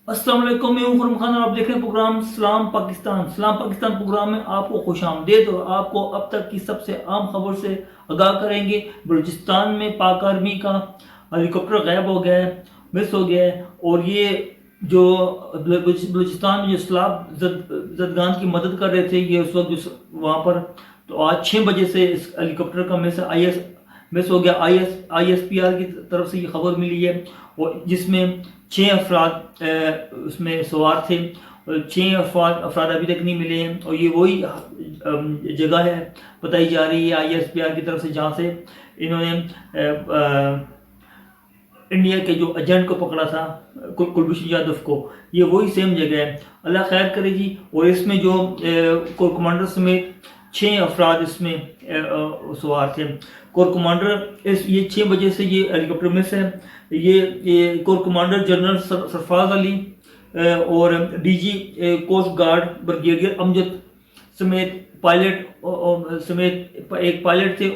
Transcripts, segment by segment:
السلام علیکم، میں ہوں خرم خان اور آپ دیکھ رہے ہیں پروگرام سلام پاکستان۔ سلام پاکستان پروگرام میں آپ کو خوش آمدید اور آپ کو اب تک کی سب سے اہم خبر سے آگاہ کریں گے۔ بلوچستان میں پاک آرمی کا ہیلی کاپٹر غائب ہو گیا ہے، مس ہو گیا ہے، اور یہ جو بلوچستان میں جو سیلاب زدگان کی مدد کر رہے تھے، یہ اس وقت وہاں پر تو آج 6 بجے سے اس ہیلی کاپٹر کا مس ہو گیا۔ آئی ایس پی آر کی طرف سے یہ خبر ملی ہے، اور جس میں 6 افراد اس میں سوار تھے، اور 6 افراد ابھی تک نہیں ملے ہیں، اور یہ وہی جگہ ہے بتائی جا رہی ہے آئی ایس پی آر کی طرف سے جہاں سے انہوں نے انڈیا کے جو ایجنٹ کو پکڑا تھا، کلبھوشن یادو کو، یہ وہی سیم جگہ ہے۔ اللہ خیر کرے جی۔ اور اس میں جو کور کمانڈر سمیت 6 افراد اس میں سوار تھے۔ کور کمانڈر یہ 6 بجے سے یہ ہیلی کاپٹر مس ہے۔ یہ corps commander general Sarfraz Ali اور D G coast guard brigadier Amjad سمیت ایک پائلٹ تھے،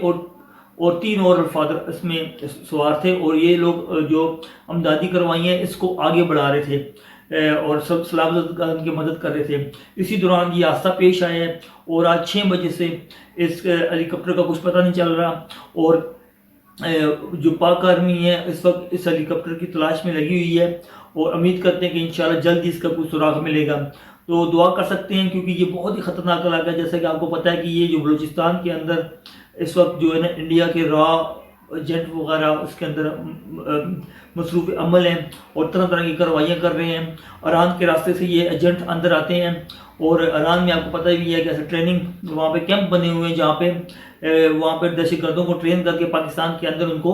اور 3 اور افراد اس میں سوار تھے، اور یہ لوگ جو امدادی کروائیاں اس کو آگے بڑھا رہے تھے اور سیلاب زدگان کی مدد کر رہے تھے۔ اسی دوران یہ حادثہ پیش آیا ہے، اور آج 6 بجے سے اس ہیلی کاپٹر کا کچھ پتہ نہیں چل رہا، اور جو پاک آرمی ہے اس وقت اس ہیلی کاپٹر کی تلاش میں لگی ہوئی ہے، اور امید کرتے ہیں کہ انشاءاللہ جلد ہی اس کا کوئی سراغ ملے گا۔ تو دعا کر سکتے ہیں، کیونکہ یہ بہت ہی خطرناک علاقہ ہے۔ جیسا کہ آپ کو پتہ ہے کہ یہ جو بلوچستان کے اندر اس وقت جو ہے نا انڈیا کے را ایجنٹ وغیرہ اس کے اندر مصروف عمل ہیں، اور طرح طرح کی کارروائیاں کر رہے ہیں۔ ایران کے راستے سے یہ ایجنٹ اندر آتے ہیں، اور ایران میں آپ کو پتہ بھی ہے کہ ایسے ٹریننگ وہاں پہ کیمپ بنے ہوئے ہیں جہاں پہ وہاں پہ دہشت گردوں کو ٹرین کر کے پاکستان کے اندر ان کو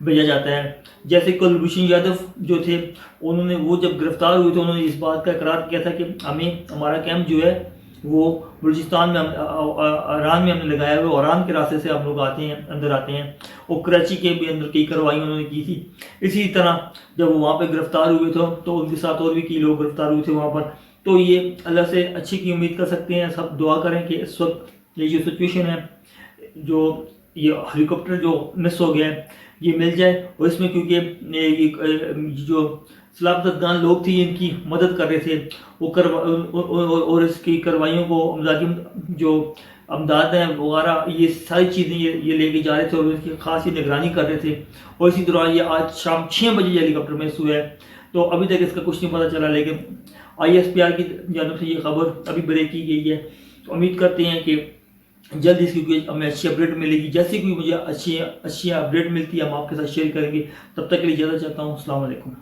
بھیجا جاتا ہے۔ جیسے کلبھوشن یادو جو تھے، انہوں نے وہ جب گرفتار ہوئے تھے، انہوں نے اس بات کا اقرار کیا تھا کہ ہمارا کیمپ جو ہے وہ بلوچستان میں ایران میں ہم نے لگایا ہوا ہے، ایران کے راستے سے ہم لوگ اندر آتے ہیں، اور کراچی کے بھی اندر کئی کارروائیاں انہوں نے کی تھی۔ اسی طرح جب وہ وہاں پہ گرفتار ہوئے تھے تو ان کے ساتھ اور بھی کئی لوگ گرفتار ہوئے تھے وہاں پر۔ تو یہ اللہ سے اچھی کی امید کر سکتے ہیں، سب دعا کریں کہ اس وقت یہ جو سچویشن ہے، جو یہ ہیلی کاپٹر جو مس ہو گیا ہے، یہ مل جائے، اور اس میں کیونکہ یہ جو سیلاب زدگان لوگ تھے ان کی مدد کر رہے تھے، اور اس کی کارروائیوں کو امدادی جو امداد ہیں وغیرہ، یہ ساری چیزیں یہ لے کے جا رہے تھے، اور اس کی خاصی نگرانی کر رہے تھے۔ اور اسی دوران یہ آج شام 6 بجے ہیلی کاپٹر مس ہوا ہے، تو ابھی تک اس کا کچھ نہیں پتہ چلا، لیکن آئی ایس پی آر کی جانب سے یہ خبر ابھی بریک کی گئی ہے۔ امید کرتے ہیں کہ جلد اس کی ہمیں اچھی اپڈیٹ ملے گی۔ جیسے کوئی مجھے اچھی اپڈیٹ ملتی ہے ہم آپ کے ساتھ شیئر کریں گے۔ تب تک کے لیے اجازت چاہتا ہوں۔ السلام علیکم۔